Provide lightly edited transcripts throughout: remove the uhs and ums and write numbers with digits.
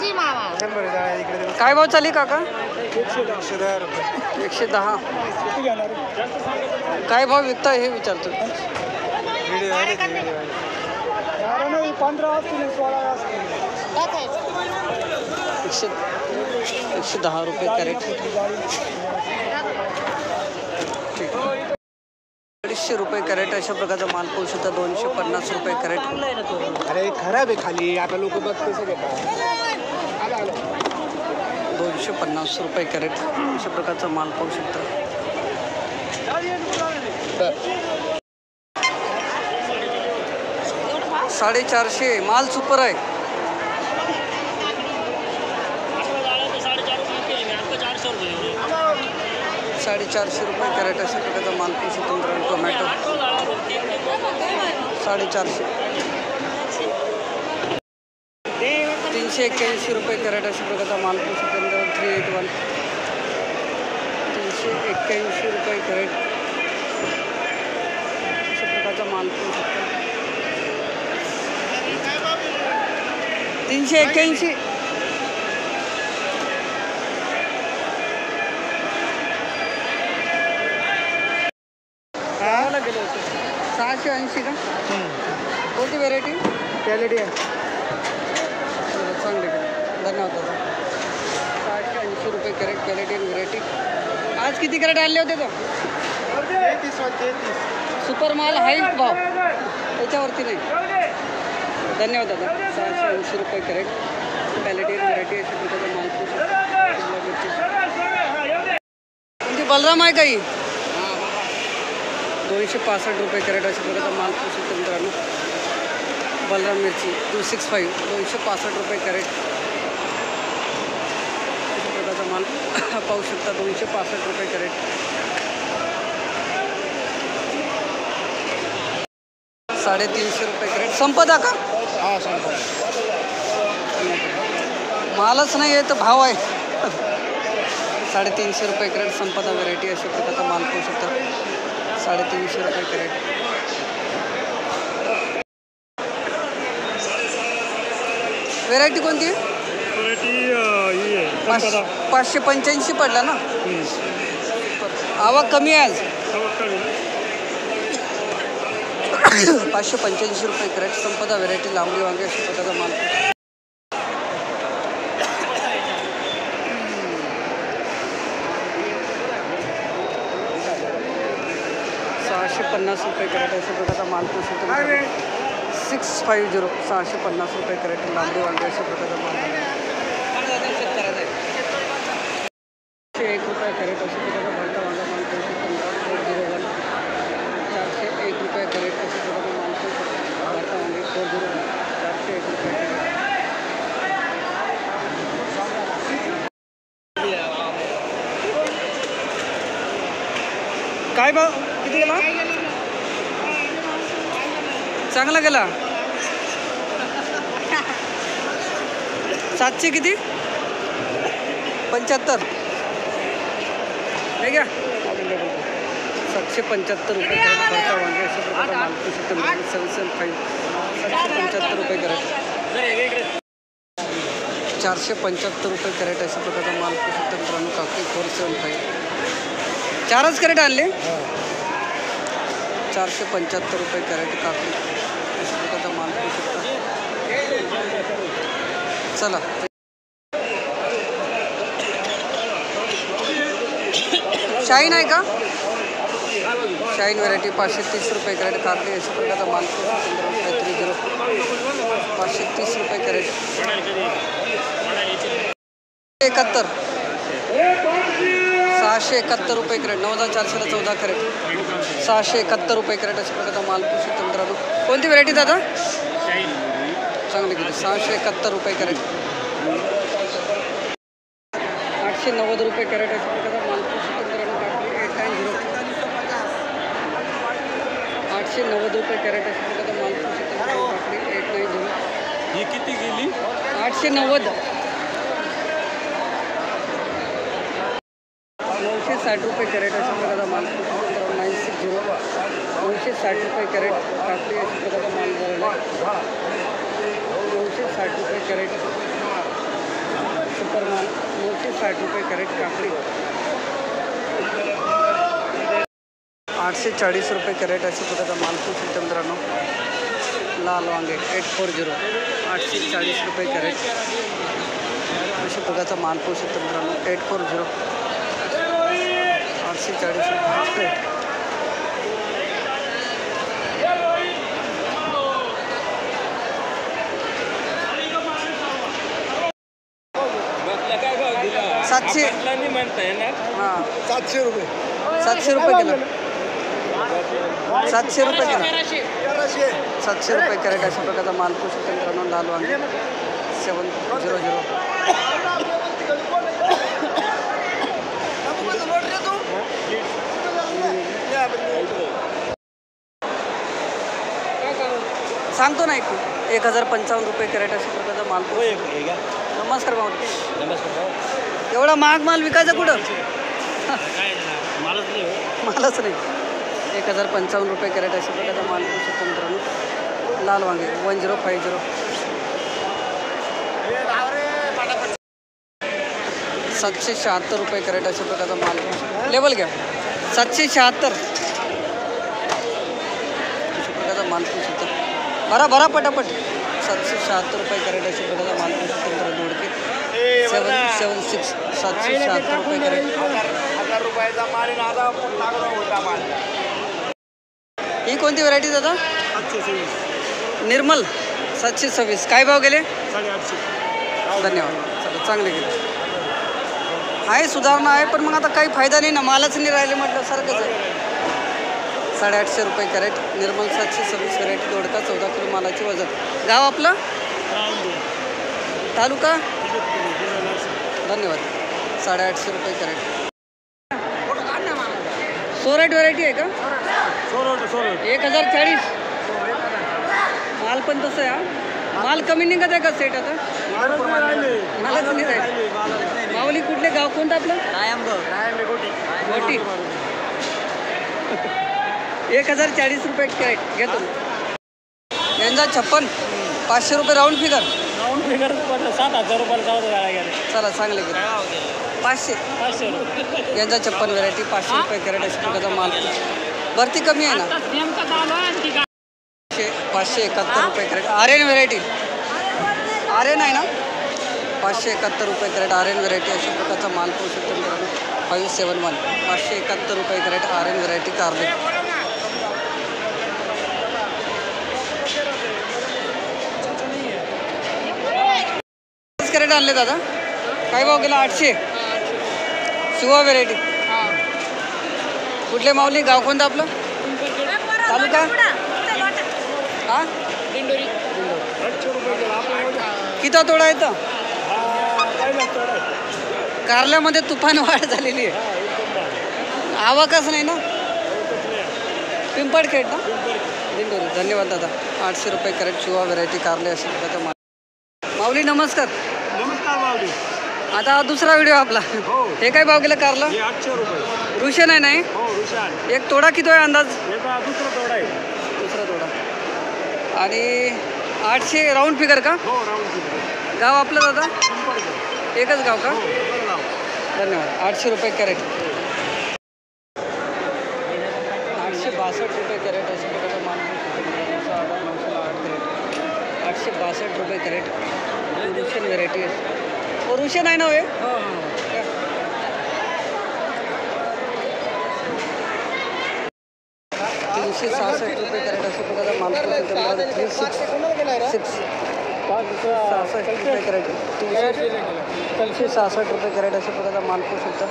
जी मामा 100 काय भाव चालली काका? 110 रुपये. 110. काय भाव विकता हे विचारतो. व्हिडिओ आहे ते व्हिडिओ आहे. नाही 15 असतील 16 असतील. 110 रुपये कॅरेट. 250 रुपये कॅरेट अशा प्रकारचा माल पाहू शकता. 250 रुपये कॅरेट. अरे खराब आहे खाली आता लोक बघ कसं घेतात. 250 रुपये कॅरेट अशा प्रकारचा माल पाहू शकता. 450 माल सुपर आहे. 450 रुपये कॅरेट अशा प्रकारचा माल पाहू शकतो. टोमॅटो 450. 381 रुपये कॅरेट अशा प्रकारचा माल पाहू शकतो. 381. 381 रुपये कॅरेट अशा प्रकारचा माल पाहू शकतो. 381. गेले होते 680 का? कोणती व्हेरायटी? क्वालिटी आहे. चांगली का? धन्यवाद दादा. 680 रुपये कॅरेट क्वालिटी आणि व्हेरायटी. आज किती कॅरेट आणले होते तो? 33. सुपर माल हाईट भाव त्याच्यावरती नाही. धन्यवाद दादा. 680 रुपये कॅरेट क्वालिटी आणि व्हेरायटी अशा प्रकारचा माल म्हणजे बलराम आहे काही. 265 रुपये कॅरेट अशा प्रकारचा माल पाहू शकतो मित्रांनो. बलराम मिरची 265. 265 रुपये कॅरेट अशा प्रकारचा माल पाहू शकता. 265 रुपये कॅरेट. 350 रुपये कॅरेट. संपदा का? हा सांगतो. मालच नाही आहे तर भाव आहे. 350 रुपये कॅरेट संपदा व्हेरायटी अशा प्रकारचा माल पाहू शकता. 350 रुपये कॅरेट. व्हेरायटी कोणती? 585 पडला ना. आवक कमी आहे आज. 585 रुपये कॅरेट संपदा व्हेरायटी लांबडी वांगे अशा प्रकारचा माल. 650 रुपये कॅरेट अशा प्रकारचा माल पाहू शकतो. 650. 650 रुपये कॅरेट लांबडी वांगे अशा प्रकारचा माल. 1 रुपये कॅरेट अशा प्रकारचा भरता वांगा माल पाहू शकतो. 401 रुपये कॅरेट अशा प्रकारचा माल पाहू शकतो. भरता वांगे 401. 401 रुपये कॅरेट. काय भाव किती गेला? चांगला गेला. 700 किती? 75 हे घ्या. 775 रुपये कॅरेट भरता वांगे अशा प्रकारचा माल पाहू शकतो. 775. 775 रुपये कॅरेट. 475 रुपये कॅरेट अशा प्रकारचा माल पाहू शकतो मित्रांनो. काकडी 475. 4च कॅरेट आणले. 475 रुपये कॅरेट काकडी अशा प्रकारचा माल पाहू शकता. चला शाईन आहे का? शाईन व्हेरायटी 530 रुपये कॅरेट काकडी अशा प्रकारचा माल पाहू शकतो. 530 रुपये कॅरेट. 71. 671 रुपये कॅरेट. 9414 14 कॅरेट. 671 रुपये कॅरेट अशा प्रकारचा माल पाहू शकतो मित्रांनो. कोणती व्हेरायटी दादा? चांगली किती? 671 रुपये कॅरेट. 890 रुपये कॅरेट अशा प्रकारचा माल पाहू शकतो मित्रांनो. 890 रुपये कॅरेट अशा प्रकारचा माल पाहू शकतो. 890. ही किती गेली? 890. 960 रुपये कॅरेट अशा प्रकारचा माल 960. 960 रुपये कॅरेट काकडी अशा प्रकारचा माल झालेला आहे. 960 रुपये कॅरेट. सुपर माल 960 रुपये कॅरेट. काकडी 840 रुपये कॅरेट अशा प्रकारचा माल पाहू शकता मित्रांनो. लाल वांगे 840 840 रुपये कॅरेट अशा प्रकारचा माल पाहू शकता मित्रांनो. 840 840 रुपये. सातशे हां 700 रुपये 700 रुपये किलो. 700 रुपये किलो. 1100 700 रुपये कॅरेट अशा प्रकारचा माल पाहू शकता मित्रांनो. लाल वांगे 700. सांगतो ना 1055 रुपये कॅरेट अशा प्रकारचा माल. नमस्कार भाऊ. नमस्कार. एवढा महाग माल विकायचा कुठं? मालच नाही. मालच नाही. 1055 रुपये कॅरेट अशा प्रकारचा माल पाहू शकतो मित्रांनो. लाल वांगे 1050. 776 रुपये कॅरेट अशा प्रकारचा माल. लेवल घ्या 776 अशा प्रकारचा माल पाहू शकतो. भरा पटापट. 776 रुपये कॅरेट अशा प्रकारचा माल पाहू शकतो मित्रांनो. दोडके 776 776 रुपये कॅरेट. 1000 रुपयाचा माल आणि आता लागला होता माल. ही कोणती व्हरायटी दादा? 726 निर्मल 726. काय भाव गेले? 850. धन्यवाद. चला चांगले गेले. आहे सुधारणा आहे पण मग आता काही फायदा नाही ना. मालच नाही राहिले म्हटलं सारखंच आहे. 850 रुपये कॅरेट निर्मल 726 व्हरायटी. दोडका 14 किलो मालाची वजन. गाव आपलं? तालुका? धन्यवाद. 850 रुपये कॅरेट. सोरेट व्हरायटी आहे का? 1040. माल पण तसं आहे. माल कमी निघत आहे का सेट आता? मालच नाही राहिले. माऊली कुठले गाव कोणतं आपलं? गोटी 1040 रुपये कॅरेट घेतो. यांचा 56 500 रुपये राऊंड फिगर. 7,000 रुपयाला जाऊ. चला चांगले गेले. 500 यांचा 56 व्हरायटी 500 रुपये कॅरेट अशा प्रकारचा माल. भरती कमी आहे ना. 571 रुपये कॅरेट. आर्यन व्हरायटी आर्यन आहे ना. 571 रुपये कॅरेट आर्यन व्हरायटी अशा प्रकारचा माल पाहू शकतो मित्रांनो. 571 571 रुपये कॅरेट आर्यन व्हरायटी कारले. कॅरेट आणले दादा. काय भाव गेला? 800. शिवा व्हरायटी. कुठले माऊली? गाव कोणतं आपलं? तालुका? हां किती तोडा येतं? कारल्यामध्ये तुफान वाढ झालेली आहे. आवकच नाही ना. पिंपळखेड ना. दिंडोरी. धन्यवाद दादा. 800 रुपये कॅरेट शिवा व्हरायटी कारले अशा प्रकारचा माल. माऊली नमस्कार. नमस्कार माऊली. आता हा दुसरा व्हिडिओ आपला. हे काय भाव गेला कारला? 800 रुपये. रुशन आहे नाही? हो रुशान. एक तोडा किती आहे अंदाज? याचा दुसरा तोडा आहे. दुसरा तोडा. आणि 800 राऊंड फिगर का? हो राऊंड फिगर. गाव आपलं दादा? पिंपळखेड. एकच गाव का? बरगाव. धन्यवाद. 800 रुपये कॅरेट. 862 रुपये कॅरेट अशा प्रकारचा माल. 908 कॅरेट 862 रुपये कॅरेट. रुशन व्हरायटी आहे. रुशन आहे ना हे? 366 रुपये कॅरेट अशा प्रकारचा माल. 366 रुपये कॅरेट. 366 रुपये कॅरेट अशा प्रकारचा माल पाहू शकता.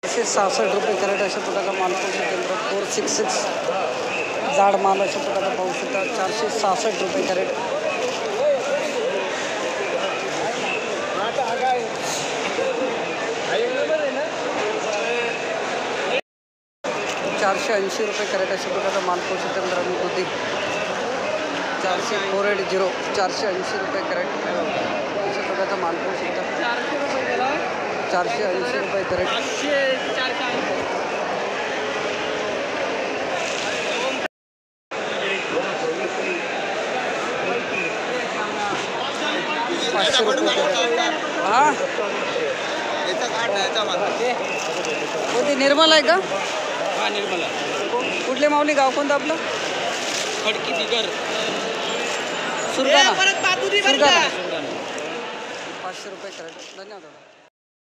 366 रुपये कॅरेट अशा प्रकारचा माल पाहू शकता. 466 जाड माल अशा प्रकारचा पाहू शकता. 466 रुपये कॅरेट. 480 रुपये कॅरेट अशा प्रकारचा माल पाहू शकता मित्रांनो. दुधी 480 480 रुपये कॅरेट अशा प्रकारचा माल पाहू शकता. 480 रुपये कॅरेट. 500 रुपये हा कोणती निर्मल आहे का? हा निर्मला कुठले माऊली गाव कोणतं आपलं? खडकी दिगर सुरगाणा. 500 रुपये कॅरेट. धन्यवाद दादा.